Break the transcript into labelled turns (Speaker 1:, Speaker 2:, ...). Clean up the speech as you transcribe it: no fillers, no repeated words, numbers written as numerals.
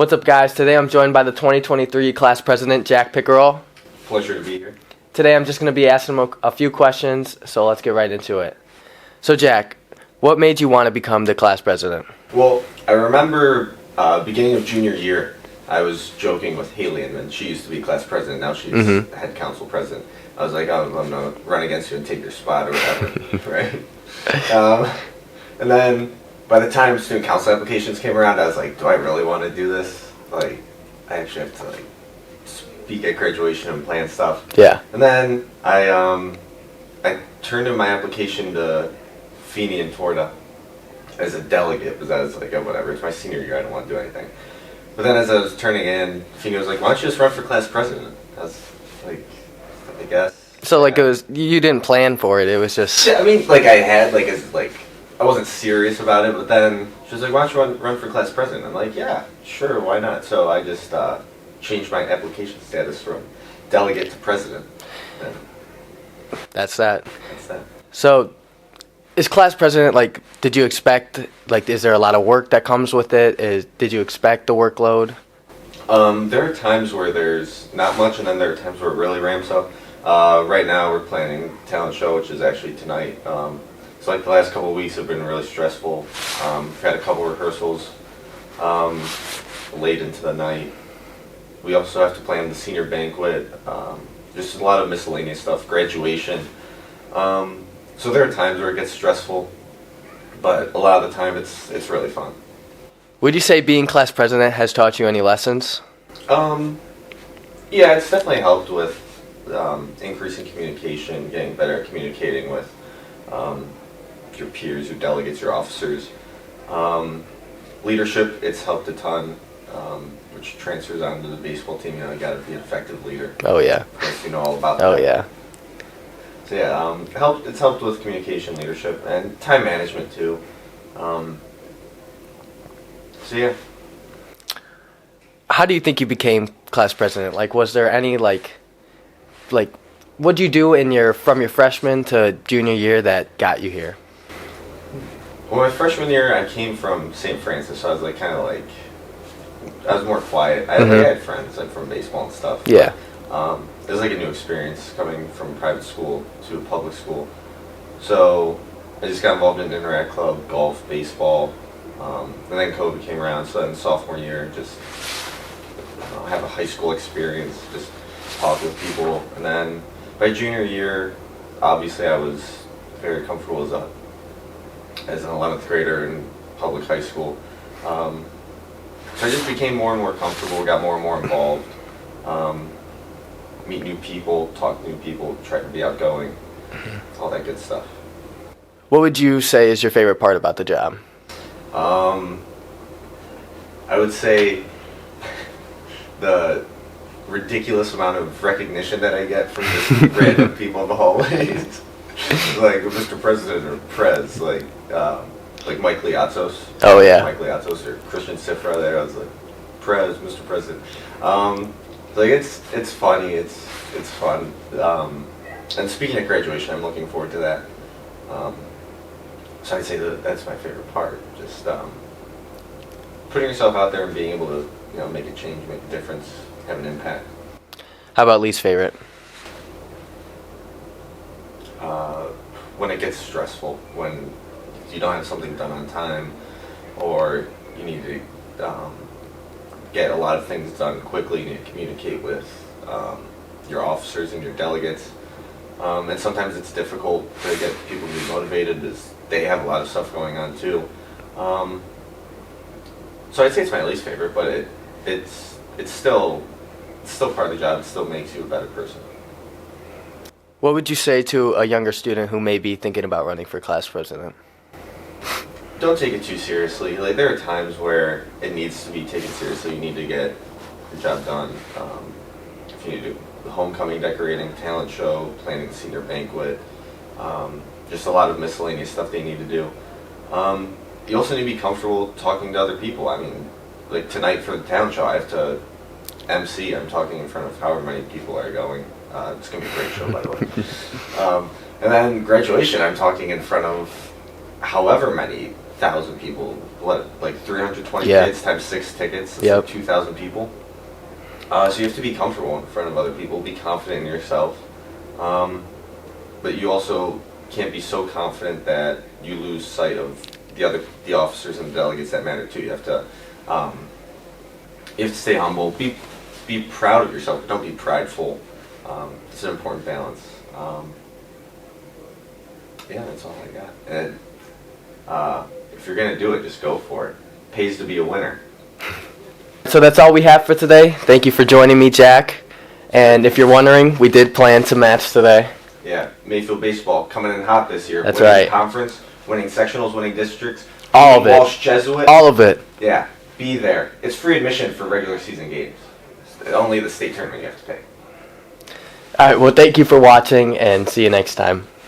Speaker 1: What's up, guys? Today I'm joined by the 2023 class president, Jack Pickerill.
Speaker 2: Pleasure to be here.
Speaker 1: Today I'm just going to be asking him a few questions, so let's get right into it. So, Jack, what made you want to become the class president?
Speaker 2: Well, I remember beginning of junior year, I was joking with Haley, and she used to be class president. Now she's head council president. I was like, oh, I'm going to run against you and take your spot or whatever, right? And then by the time student council applications came around, I was like, do I really want to do this? Like, I actually have to speak at graduation and plan stuff.
Speaker 1: Yeah.
Speaker 2: And then I turned in my application to Feeney and Torda as a delegate, because I was like, oh, whatever, it's my senior year, I don't want to do anything. But then as I was turning in, Feeney was like, why don't you just run for class president? I was like, I guess.
Speaker 1: So, it was, you didn't plan for it, it was just...
Speaker 2: Yeah, I mean, I had, I wasn't serious about it, but then she was like, why don't you run for class president? I'm like, yeah, sure, why not? So I just changed my application status from delegate to president. And
Speaker 1: That's that.
Speaker 2: that's that.
Speaker 1: So, is class president, did you expect, is there a lot of work that comes with it? Did you expect the workload?
Speaker 2: There are times where there's not much, and then there are times where it really ramps up. Right now we're planning talent show, which is actually tonight. So the last couple of weeks have been really stressful. We've had a couple rehearsals late into the night. We also have to plan the senior banquet. Just a lot of miscellaneous stuff, graduation. So there are times where it gets stressful, but a lot of the time it's really fun.
Speaker 1: Would you say being class president has taught you any lessons?
Speaker 2: Yeah, it's definitely helped with increasing communication, getting better at communicating with your peers, your delegates, your officers. Leadership, it's helped a ton, which transfers onto the baseball team. You got to be an effective leader.
Speaker 1: Oh, yeah.
Speaker 2: Of course, you know all about that.
Speaker 1: Oh, yeah.
Speaker 2: So yeah, it's helped with communication, leadership, and time management too. So yeah.
Speaker 1: How do you think you became class president? Was there any what'd you do from your freshman to junior year that got you here?
Speaker 2: Well, my freshman year, I came from St. Francis, so I was I was more quiet. I had friends from baseball and stuff.
Speaker 1: Yeah.
Speaker 2: It was a new experience coming from private school to a public school. So I just got involved in Interact Club, golf, baseball, and then COVID came around. So then sophomore year, just have a high school experience, just talk with people. And then by junior year, obviously I was very comfortable as an 11th grader in public high school. So I just became more and more comfortable, got more and more involved. Meet new people, talk to new people, try to be outgoing, all that good stuff.
Speaker 1: What would you say is your favorite part about the job?
Speaker 2: I would say the ridiculous amount of recognition that I get from just random people in the hallways. Mr. President or Prez, like Mike Liatzos.
Speaker 1: Oh, yeah.
Speaker 2: Mike Liatzos or Christian Sifra there. I was like, Prez, Mr. President. It's funny, it's fun. And speaking of graduation, I'm looking forward to that. So I'd say that's my favorite part. Just putting yourself out there and being able to make a change, make a difference, have an impact.
Speaker 1: How about least favorite?
Speaker 2: When it gets stressful, when you don't have something done on time, or you need to get a lot of things done quickly, you need to communicate with your officers and your delegates. And sometimes it's difficult to get people to be motivated as they have a lot of stuff going on too. So I'd say it's my least favorite, but it's still part of the job. It still makes you a better person.
Speaker 1: What would you say to a younger student who may be thinking about running for class president?
Speaker 2: Don't take it too seriously. There are times where it needs to be taken seriously. You need to get the job done. If you need to do the homecoming decorating, talent show, planning the senior banquet, just a lot of miscellaneous stuff they need to do. You also need to be comfortable talking to other people. I mean, tonight for the talent show, I have to MC. I'm talking in front of however many people are going. It's going to be a great show, by the way. And then graduation, I'm talking in front of however many thousand people like 320
Speaker 1: Yeah.
Speaker 2: kids times 6 tickets. It's
Speaker 1: Yep.
Speaker 2: like 2,000 people. So you have to be comfortable in front of other people, be confident in yourself. But you also can't be so confident that you lose sight of the officers and the delegates that matter too. You have to stay humble. Be proud of yourself. Don't be prideful. It's an important balance. Yeah, that's all I got. And if you're gonna do it, just go for it. Pays to be a winner.
Speaker 1: So that's all we have for today. Thank you for joining me, Jack. And if you're wondering, we did plan to match today.
Speaker 2: Yeah, Mayfield baseball coming in hot this year.
Speaker 1: That's
Speaker 2: winning
Speaker 1: right.
Speaker 2: Conference, winning sectionals, winning districts.
Speaker 1: All of
Speaker 2: beating
Speaker 1: it.
Speaker 2: Walsh Jesuit.
Speaker 1: All of it.
Speaker 2: Yeah, be there. It's free admission for regular season games. Only the state tournament you have to pay.
Speaker 1: All right, well, thank you for watching, and see you next time.